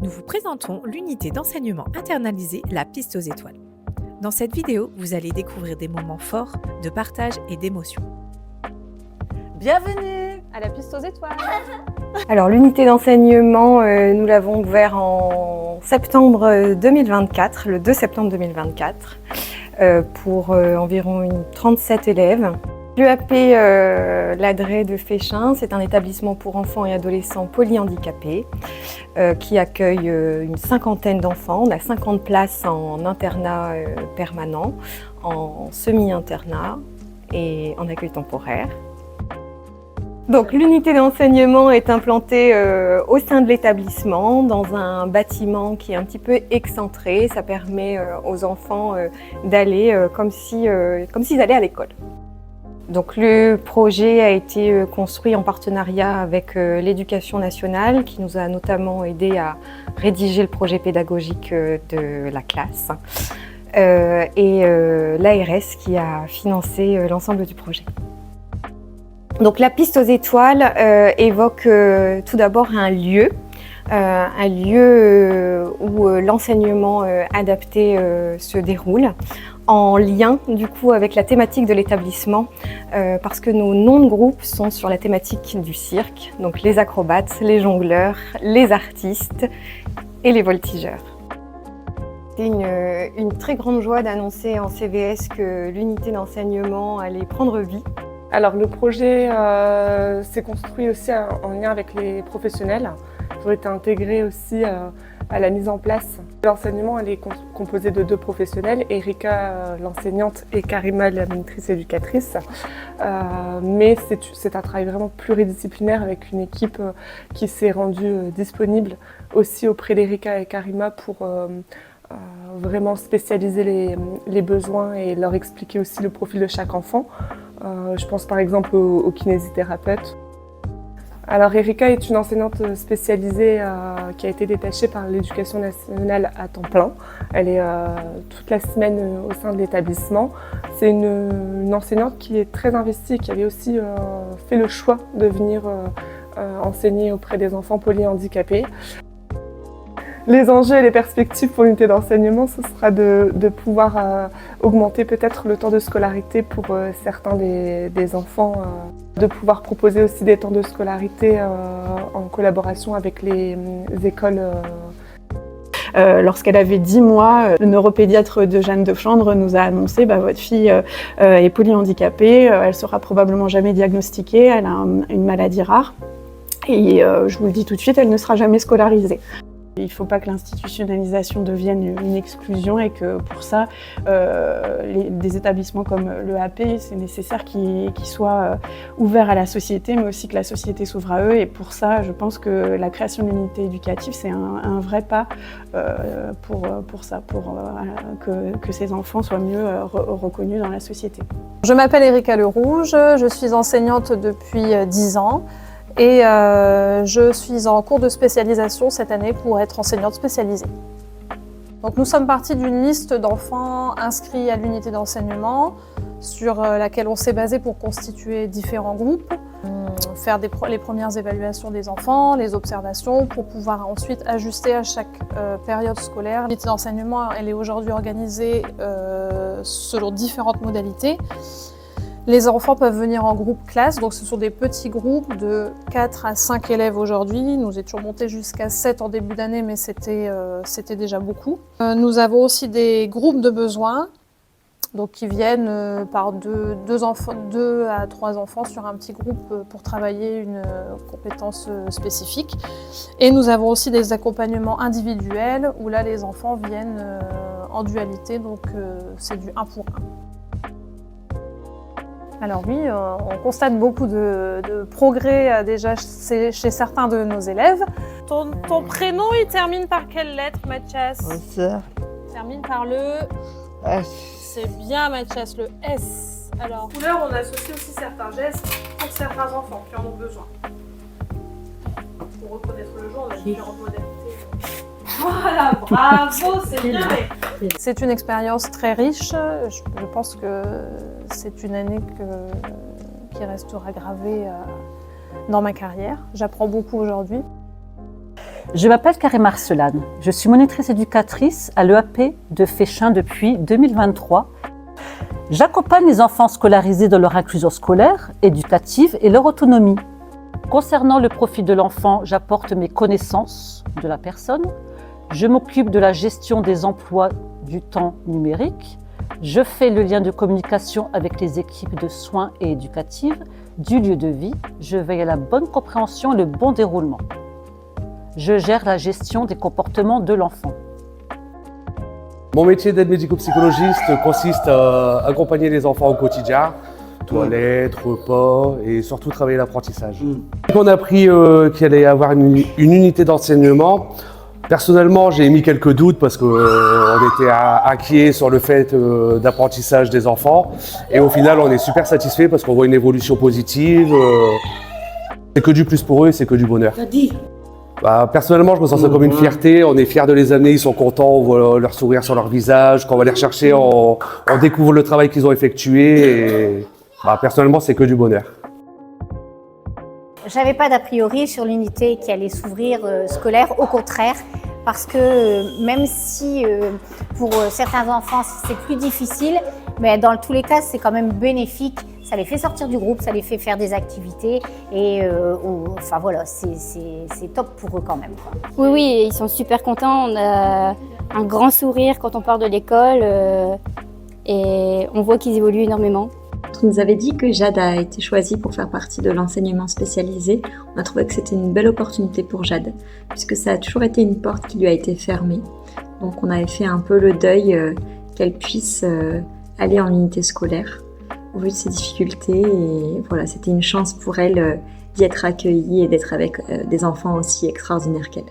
nous vous présentons l'unité d'enseignement internalisé La Piste aux étoiles. Dans cette vidéo, vous allez découvrir des moments forts de partage et d'émotion. Bienvenue à La Piste aux étoiles. Alors l'unité d'enseignement, nous l'avons ouvert en septembre 2024, le 2 septembre 2024, pour environ 37 élèves. L'UAP Ladré de Féchin, c'est un établissement pour enfants et adolescents polyhandicapés qui accueille une cinquantaine d'enfants. On a 50 places en internat permanent, en semi-internat et en accueil temporaire. Donc l'unité d'enseignement est implantée au sein de l'établissement, dans un bâtiment qui est un petit peu excentré. Ça permet aux enfants d'aller comme s'ils allaient à l'école. Donc le projet a été construit en partenariat avec l'Éducation nationale, qui nous a notamment aidé à rédiger le projet pédagogique de la classe, et l'ARS qui a financé l'ensemble du projet. Donc la piste aux étoiles évoque tout d'abord un lieu où l'enseignement adapté se déroule, en lien du coup avec la thématique de l'établissement, parce que nos noms de groupe sont sur la thématique du cirque, donc les acrobates, les jongleurs, les artistes et les voltigeurs. C'est une très grande joie d'annoncer en CVS que l'unité d'enseignement allait prendre vie. Alors le projet s'est construit aussi en lien avec les professionnels. Ils ont été intégrés aussi à la mise en place. L'enseignement est composé de 2 professionnels, Erika l'enseignante et Karima la monitrice éducatrice. Mais c'est un travail vraiment pluridisciplinaire avec une équipe qui s'est rendue disponible aussi auprès d'Erika et Karima pour vraiment spécialiser les besoins et leur expliquer aussi le profil de chaque enfant. Je pense par exemple au kinésithérapeute. Alors Erika est une enseignante spécialisée qui a été détachée par l'Éducation nationale à temps plein. Elle est toute la semaine au sein de l'établissement. C'est une enseignante qui est très investie et qui avait aussi fait le choix de venir enseigner auprès des enfants polyhandicapés. Les enjeux et les perspectives pour l'unité d'enseignement, ce sera de pouvoir augmenter peut-être le temps de scolarité pour certains des enfants, de pouvoir proposer aussi des temps de scolarité en collaboration avec les écoles. Lorsqu'elle avait 10 mois, le neuropédiatre de Jeanne de Flandre nous a annoncé votre fille est polyhandicapée, elle sera probablement jamais diagnostiquée, elle a une maladie rare et je vous le dis tout de suite, elle ne sera jamais scolarisée. Il ne faut pas que l'institutionnalisation devienne une exclusion et que pour ça, des établissements comme l'EAP, c'est nécessaire qu'ils soient ouverts à la société, mais aussi que la société s'ouvre à eux. Et pour ça, je pense que la création d'une unité éducative, c'est un vrai pas pour que ces enfants soient mieux reconnus dans la société. Je m'appelle Erika Lerouge, je suis enseignante depuis 10 ans. Et je suis en cours de spécialisation cette année pour être enseignante spécialisée. Donc nous sommes partis d'une liste d'enfants inscrits à l'unité d'enseignement sur laquelle on s'est basé pour constituer différents groupes, faire les premières évaluations des enfants, les observations pour pouvoir ensuite ajuster à chaque période scolaire. L'unité d'enseignement, elle est aujourd'hui organisée selon différentes modalités. Les enfants peuvent venir en groupe classe, donc ce sont des petits groupes de 4 à 5 élèves aujourd'hui. Nous étions montés jusqu'à 7 en début d'année, mais c'était déjà beaucoup. Nous avons aussi des groupes de besoins, donc qui viennent par 2 à 3 enfants sur un petit groupe pour travailler une compétence spécifique. Et nous avons aussi des accompagnements individuels, où là les enfants viennent en dualité, donc c'est du 1 pour 1. Alors oui, on constate beaucoup de progrès déjà chez certains de nos élèves. Ton prénom, il termine par quelle lettre, Mathias? Il termine par le S. C'est bien, Mathias, le S. Alors, Couleur, on associe aussi certains gestes pour certains enfants qui en ont besoin. Pour reconnaître le jour, on a différentes modalités. Voilà, bravo, c'est bien. C'est une expérience très riche. Je pense que c'est une année qui restera gravée dans ma carrière. J'apprends beaucoup aujourd'hui. Je m'appelle Karim Arcelane. Je suis monitrice éducatrice à l'EAP de Féchin depuis 2023. J'accompagne les enfants scolarisés dans leur inclusion scolaire, éducative et leur autonomie. Concernant le profil de l'enfant, j'apporte mes connaissances de la personne. Je m'occupe de la gestion des emplois du temps numérique. Je fais le lien de communication avec les équipes de soins et éducatives du lieu de vie. Je veille à la bonne compréhension et le bon déroulement. Je gère la gestion des comportements de l'enfant. Mon métier d'aide médico-psychologiste consiste à accompagner les enfants au quotidien, toilettes, repas et surtout travailler l'apprentissage. On a appris qu'il allait y avoir une unité d'enseignement. Personnellement, j'ai émis quelques doutes parce qu'on était inquiets sur le fait d'apprentissage des enfants. Et au final, on est super satisfait parce qu'on voit une évolution positive. C'est que du plus pour eux et c'est que du bonheur. Personnellement, je me sens ça comme une fierté. On est fiers de les amener, ils sont contents, on voit leur sourire sur leur visage. Quand on va les rechercher, on découvre le travail qu'ils ont effectué. Et personnellement, c'est que du bonheur. J'avais pas d'a priori sur l'unité qui allait s'ouvrir scolaire, au contraire, parce que même si pour certains enfants c'est plus difficile, mais dans tous les cas c'est quand même bénéfique. Ça les fait sortir du groupe, ça les fait faire des activités et enfin voilà, c'est top pour eux quand même, quoi. Oui, ils sont super contents. On a un grand sourire quand on part de l'école et on voit qu'ils évoluent énormément. Quand on nous avait dit que Jade a été choisie pour faire partie de l'enseignement spécialisé, on a trouvé que c'était une belle opportunité pour Jade, puisque ça a toujours été une porte qui lui a été fermée. Donc on avait fait un peu le deuil qu'elle puisse aller en unité scolaire au vu de ses difficultés. Et voilà, c'était une chance pour elle d'y être accueillie et d'être avec des enfants aussi extraordinaires qu'elle.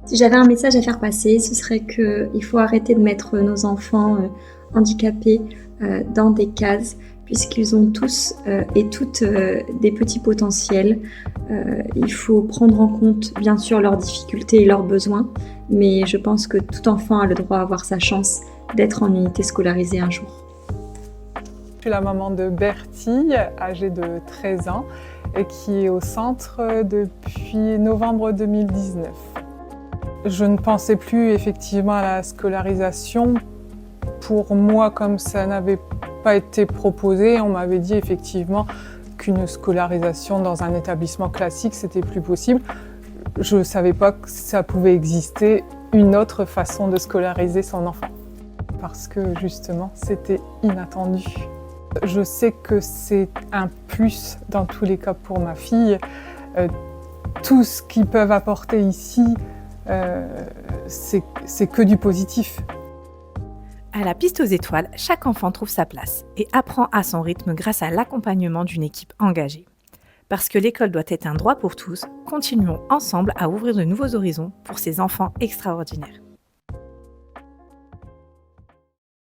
Si j'avais un message à faire passer, ce serait qu'il faut arrêter de mettre nos enfants handicapés dans des cases, puisqu'ils ont tous et toutes des petits potentiels. Il faut prendre en compte bien sûr leurs difficultés et leurs besoins, mais je pense que tout enfant a le droit à avoir sa chance d'être en unité scolarisée un jour. Je suis la maman de Bertie, âgée de 13 ans, et qui est au centre depuis novembre 2019. Je ne pensais plus effectivement à la scolarisation. Pour moi, comme ça n'avait pas été proposé, on m'avait dit effectivement qu'une scolarisation dans un établissement classique, c'était plus possible. Je ne savais pas que ça pouvait exister une autre façon de scolariser son enfant, parce que justement, c'était inattendu. Je sais que c'est un plus dans tous les cas pour ma fille. Tout ce qu'ils peuvent apporter ici, c'est que du positif. À la piste aux étoiles, chaque enfant trouve sa place et apprend à son rythme grâce à l'accompagnement d'une équipe engagée. Parce que l'école doit être un droit pour tous, continuons ensemble à ouvrir de nouveaux horizons pour ces enfants extraordinaires.